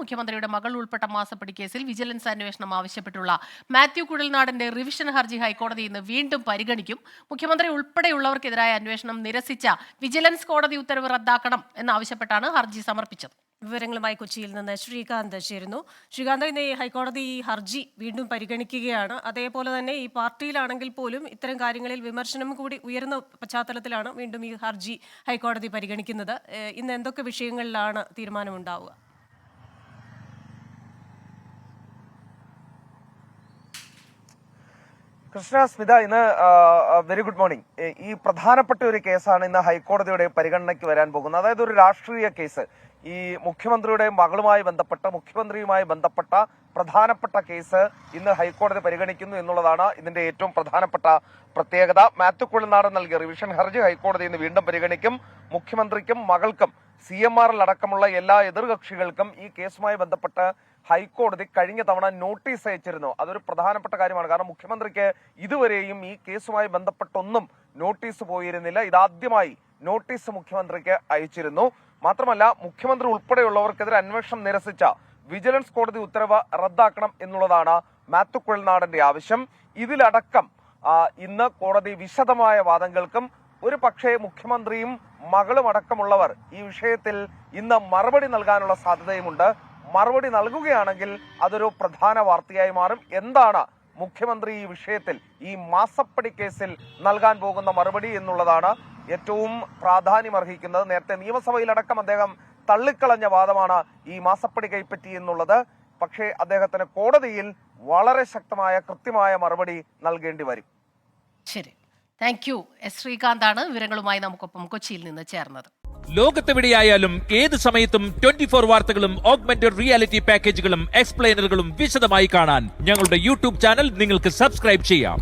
മുഖ്യമന്ത്രിയുടെ മകൾ ഉൾപ്പെട്ട മാസപ്പടി കേസിൽ വിജിലൻസ് അന്വേഷണം ആവശ്യപ്പെട്ടുള്ള മാത്യു കുഴൽനാടന്റെ റിവിഷൻ ഹർജി ഹൈക്കോടതി ഇന്ന് വീണ്ടും പരിഗണിക്കും. മുഖ്യമന്ത്രി ഉൾപ്പെടെയുള്ളവർക്കെതിരായ അന്വേഷണം നിരസിച്ച വിജിലൻസ് കോടതി ഉത്തരവ് റദ്ദാക്കണം എന്നാവശ്യപ്പെട്ടാണ് ഹർജി സമർപ്പിച്ചത്. വിവരങ്ങളുമായി കൊച്ചിയിൽ നിന്ന് ശ്രീകാന്ത് ചേരുന്നു. ശ്രീകാന്ത്, ഇന്ന് ഹൈക്കോടതി ഈ ഹർജി വീണ്ടും പരിഗണിക്കുകയാണ്. അതേപോലെ തന്നെ ഈ പാർട്ടിയിലാണെങ്കിൽ പോലും ഇത്തരം കാര്യങ്ങളിൽ വിമർശനം കൂടി ഉയർന്ന പശ്ചാത്തലത്തിലാണ് വീണ്ടും ഈ ഹർജി ഹൈക്കോടതി പരിഗണിക്കുന്നത്. ഇന്ന് എന്തൊക്കെ വിഷയങ്ങളിലാണ് തീരുമാനമുണ്ടാവുക? കൃഷ്ണ, സ്മിത, ഇന്ന് വെരി ഗുഡ് മോർണിംഗ്. ഈ പ്രധാനപ്പെട്ട ഒരു കേസാണ് ഇന്ന് ഹൈക്കോടതിയുടെ പരിഗണനയ്ക്ക് വരാൻ പോകുന്നത്. അതായത് ഒരു രാഷ്ട്രീയ കേസ്. ഈ മുഖ്യമന്ത്രിയുടെ മകളുമായി മുഖ്യമന്ത്രിയുമായി ബന്ധപ്പെട്ട പ്രധാനപ്പെട്ട കേസ് ഇന്ന് ഹൈക്കോടതി പരിഗണിക്കുന്നു എന്നുള്ളതാണ് ഇതിന്റെ ഏറ്റവും പ്രധാനപ്പെട്ട പ്രത്യേകത. മാത്യു കുഴൽനാടൻ നൽകിയ റിവിഷൻ ഹർജി ഹൈക്കോടതി ഇന്ന് വീണ്ടും പരിഗണിക്കും. മുഖ്യമന്ത്രിക്കും മകൾക്കും CMR അടക്കമുള്ള എല്ലാ എതിർകക്ഷികൾക്കും ഈ കേസുമായി ബന്ധപ്പെട്ട് ഹൈക്കോടതി കഴിഞ്ഞ തവണ നോട്ടീസ് അയച്ചിരുന്നു. അതൊരു പ്രധാനപ്പെട്ട കാര്യമാണ്. കാരണം മുഖ്യമന്ത്രിക്ക് ഇതുവരെയും ഈ കേസുമായി ബന്ധപ്പെട്ടൊന്നും നോട്ടീസ് പോയിരുന്നില്ല. ഇതാദ്യമായി നോട്ടീസ് മുഖ്യമന്ത്രിക്ക് അയച്ചിരുന്നു. മാത്രമല്ല, മുഖ്യമന്ത്രി ഉൾപ്പെടെയുള്ളവർക്കെതിരെ അന്വേഷണം നിരസിച്ച വിജിലൻസ് കോടതി ഉത്തരവ് റദ്ദാക്കണം എന്നുള്ളതാണ് മാത്യു കുഴൽനാടന്റെ ആവശ്യം. ഇതിലടക്കം ഇന്ന് കോടതി വിശദമായ വാദം കേൾക്കും. ഒരു പക്ഷേ മുഖ്യമന്ത്രിയും മകളും അടക്കമുള്ളവർ ഈ വിഷയത്തിൽ ഇന്ന് മറുപടി നൽകാനുള്ള സാധ്യതയുമുണ്ട്. മറുപടി നൽകുകയാണെങ്കിൽ അതൊരു പ്രധാന വാർത്തയായി മാറും. എന്താണ് മുഖ്യമന്ത്രി ഈ വിഷയത്തിൽ, ഈ മാസപ്പടി കേസിൽ നൽകാൻ പോകുന്ന മറുപടി എന്നുള്ളതാണ് ഏറ്റവും പ്രാധാന്യമർഹിക്കുന്നത്. നേരത്തെ നിയമസഭയിലടക്കം അദ്ദേഹം തള്ളിക്കളഞ്ഞ വാദമാണ് ഈ മാസപ്പടി കൈപ്പറ്റി എന്നുള്ളത്. പക്ഷേ അദ്ദേഹത്തിന് കോടതിയിൽ വളരെ ശക്തമായ കൃത്യമായ മറുപടി നൽകേണ്ടി വരും. ശരി, താങ്ക് യു. ശ്രീകാന്താണ് വിവരങ്ങളുമായി നമുക്കൊപ്പം കൊച്ചിയിൽ നിന്ന് ചേർന്നത്. ലോകത്തെവിടെയായാലും ഏത് സമയത്തും 24 വാർത്തകളും ഓഗ്മെന്റഡ് റിയാലിറ്റി പാക്കേജുകളും എക്സ്പ്ലെയിനറുകളും വിശദമായി കാണാൻ ഞങ്ങളുടെ യൂട്യൂബ് ചാനൽ നിങ്ങൾക്ക് സബ്സ്ക്രൈബ് ചെയ്യാം.